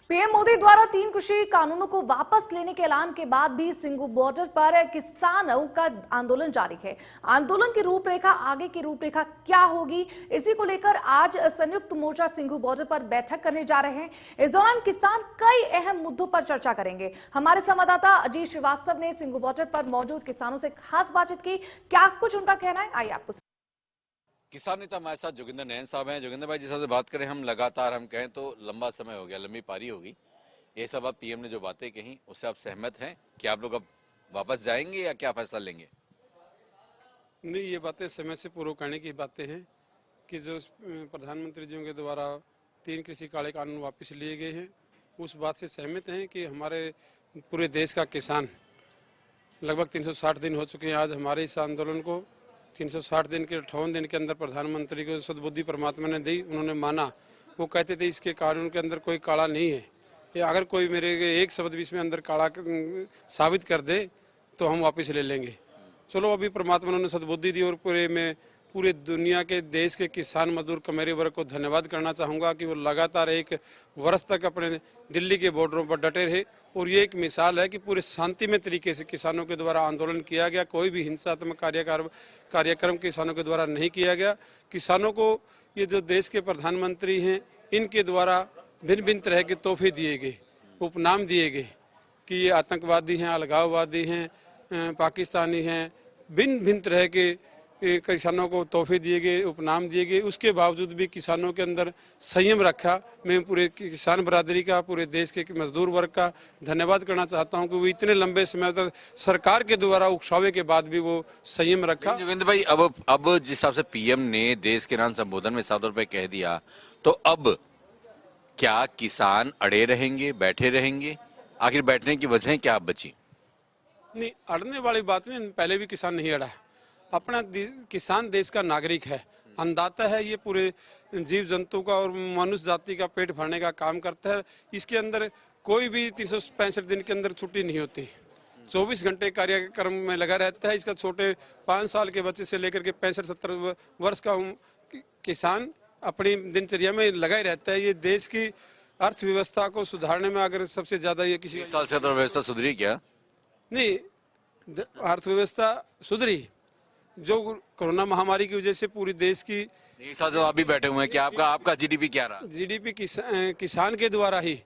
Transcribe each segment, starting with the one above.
PM Modi द्वारा 3 कृषि कानूनों को वापस लेने के ऐलान के बाद भी सिंघू बॉर्डर पर किसानों का आंदोलन जारी है। आंदोलन की रूपरेखा, आगे की रूपरेखा क्या होगी, इसी को लेकर आज संयुक्त मोर्चा सिंघू बॉर्डर पर बैठक करने जा रहे हैं। इस दौरान किसान कई अहम मुद्दों पर चर्चा करेंगे। हमारे संवाददाता अजीत श्रीवास्तव ने सिंघू बॉर्डर पर मौजूद किसानों से खास बातचीत की। क्या कुछ उनका कहना है, आइए आपको। किसान नेता हमारे साथ जोगिंदर नैन साहब हैं। जोगिंदर भाई, जिस से बात करें, हम लगातार हम कहें तो लंबा समय हो गया, लंबी पारी होगी। ये सब अब पीएम ने जो बातें कही उससे आप सहमत हैं कि आप लोग अब वापस जाएंगे या क्या फैसला लेंगे? नहीं, ये बातें समय से पूर्व करने की बातें हैं कि जो प्रधानमंत्री जी के द्वारा 3 कृषि काले कानून वापस लिए गए हैं, उस बात से सहमत हैं कि हमारे पूरे देश का किसान लगभग 360 दिन हो चुके हैं। आज हमारे इस आंदोलन को 360 दिन के 58 दिन के अंदर प्रधानमंत्री को सद्बुद्धि परमात्मा ने दी, उन्होंने माना। वो कहते थे इसके कानून के अंदर कोई काला नहीं है, या अगर कोई मेरे एक शब्द भी इसमें अंदर काला साबित कर दे तो हम वापस ले लेंगे। चलो, अभी परमात्मा ने सद्बुद्धि दी और पूरे दुनिया के देश के किसान मजदूर कमेरी वर्ग को धन्यवाद करना चाहूँगा कि वो लगातार 1 वर्ष तक अपने दिल्ली के बॉर्डरों पर डटे रहे। और ये एक मिसाल है कि पूरे शांतिमय तरीके से किसानों के द्वारा आंदोलन किया गया, कोई भी हिंसात्मक कार्यक्रम किसानों के द्वारा नहीं किया गया। किसानों को ये जो देश के प्रधानमंत्री हैं, इनके द्वारा भिन्न भिन्न तरह के तोहफे दिए गए, उपनाम दिए गए कि ये आतंकवादी हैं, अलगाववादी हैं, पाकिस्तानी हैं, भिन्न भिन्न तरह के किसानों को तोहफे दिए गए, उपनाम दिए गए। उसके बावजूद भी किसानों के अंदर संयम रखा। मैं पूरे किसान बरादरी का, पूरे देश के मजदूर वर्ग का धन्यवाद करना चाहता हूं कि वो इतने लंबे समय तक सरकार के द्वारा उकसावे के बाद भी वो संयम रखा। जोगिंदर भाई, अब जिस हिसाब से पीएम ने देश के नाम संबोधन में 7 रुपए कह दिया, तो अब क्या किसान अड़े रहेंगे, बैठे रहेंगे? आखिर बैठने की वजह क्या बची? नहीं, अड़ने वाली बात नहीं, पहले भी किसान नहीं अड़ा। अपना किसान देश का नागरिक है, अन्नदाता है। ये पूरे जीव जंतु का और मनुष्य जाति का पेट भरने का काम करता है। इसके अंदर कोई भी 365 दिन के अंदर छुट्टी नहीं होती, 24 घंटे कार्यक्रम में लगा रहता है। इसका छोटे 5 साल के बच्चे से लेकर के 65-70 वर्ष का किसान अपनी दिनचर्या में लगा ही रहता है। ये देश की अर्थव्यवस्था को सुधारने में अगर सबसे ज्यादा ये किसी साल से अर्थव्यवस्था सुधरी क्या? नहीं, अर्थव्यवस्था सुधरी जो कोरोना महामारी की वजह से पूरी देश की। एक साल से आप भी बैठे हुए हैं, क्या आपका जीडीपी क्या रहा? जीडीपी किसान के द्वारा ही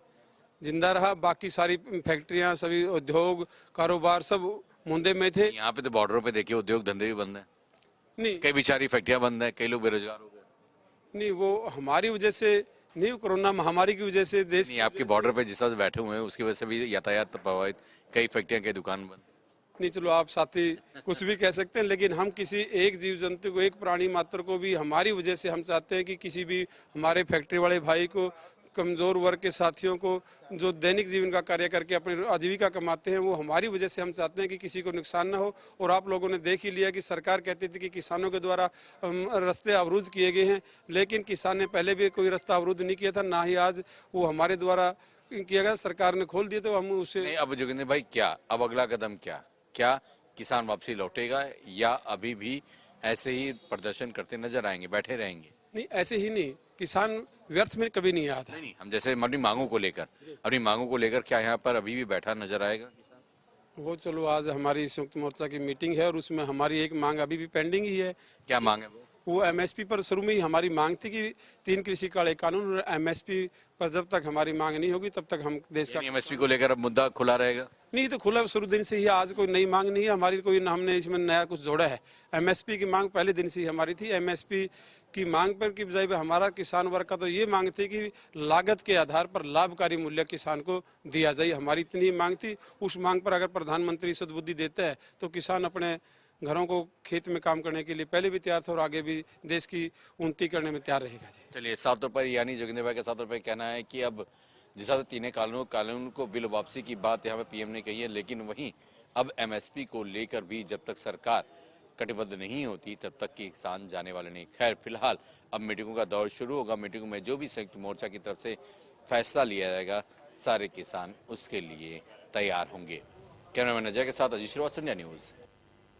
जिंदा रहा। बाकी सारी फैक्ट्रियां, सभी उद्योग कारोबार सब मुंदे में थे। यहाँ पे तो बॉर्डरों पे देखिए उद्योग धंधे भी बंद है। नहीं, कई बेचारी फैक्ट्रियां बंद है, कई लोग बेरोजगार हो गए। नहीं, वो हमारी वजह से नहीं, कोरोना महामारी की वजह से देश नहीं, आपके बॉर्डर पे जिस तरह से बैठे हुए हैं उसकी वजह से भी यातायात प्रभावित, कई फैक्ट्रियां, कई दुकान बंद। नहीं, चलो आप साथी कुछ भी कह सकते हैं, लेकिन हम किसी एक जीव जंतु को, एक प्राणी मात्र को भी हमारी वजह से हम चाहते हैं कि किसी भी हमारे फैक्ट्री वाले भाई को, कमजोर वर्ग के साथियों को जो दैनिक जीवन का कार्य करके अपनी आजीविका कमाते हैं, वो हमारी वजह से हम चाहते हैं कि किसी को नुकसान ना हो। और आप लोगों ने देख ही लिया कि सरकार कहती थी कि किसानों के द्वारा रास्ते अवरुद्ध किए गए हैं, लेकिन किसान ने पहले भी कोई रास्ता अवरुद्ध नहीं किया था, ना ही आज वो हमारे द्वारा किया गया। सरकार ने खोल दिया तो हम उससे। अब जोगिंदर भाई, क्या अब अगला कदम क्या किसान वापसी लौटेगा या अभी भी ऐसे ही प्रदर्शन करते नजर आएंगे, बैठे रहेंगे? नहीं, ऐसे ही नहीं, किसान व्यर्थ में कभी नहीं आया था। नहीं, हम जैसे अपनी मांगों को लेकर क्या यहाँ पर अभी भी बैठा नजर आएगा? वो चलो, आज हमारी संयुक्त मोर्चा की मीटिंग है और उसमें हमारी एक मांग अभी भी पेंडिंग ही है। क्या मांग है वो एमएसपी पर शुरू में ही हमारी मांग थी कि 3 कृषि काले कानून और एमएसपी पर जब तक हमारी मांग नहीं होगी तब तक हम देश का। एमएसपी को लेकर अब मुद्दा खुला रहेगा? नहीं, तो खुला शुरू दिन से ही, आज कोई नई मांग नहीं है हमारी, कोई हमने इसमें नया कुछ जोड़ा है। एमएसपी की मांग पहले दिन से ही हमारी थी। एमएसपी की मांग पर की बजाय हमारा किसान वर्ग का तो ये मांग थी कि लागत के आधार पर लाभकारी मूल्य किसान को दिया जाए, हमारी इतनी मांग थी। उस मांग पर अगर प्रधानमंत्री सद्बुद्धि देता है तो किसान अपने घरों को खेत में काम करने के लिए पहले भी तैयार था और आगे भी देश की उन्नति करने में तैयार रहेगा। जी चलिए, 7 रुपए यानी जोगिंदर भाई का 7 रुपए कहना है कि अब जिस तरह 3 कानून को बिल वापसी की बात यहाँ पे पीएम ने कही है, लेकिन वहीं अब एमएसपी को लेकर भी जब तक सरकार कटिबद्ध नहीं होती तब तक किसान जाने वाले नहीं। खैर, फिलहाल अब मीटिंगों का दौर शुरू होगा। मीटिंगों में जो भी संयुक्त मोर्चा की तरफ से फैसला लिया जाएगा, सारे किसान उसके लिए तैयार होंगे। कैमरामैन अजय के साथ अजीत श्रीवास्तव, इंडिया न्यूज।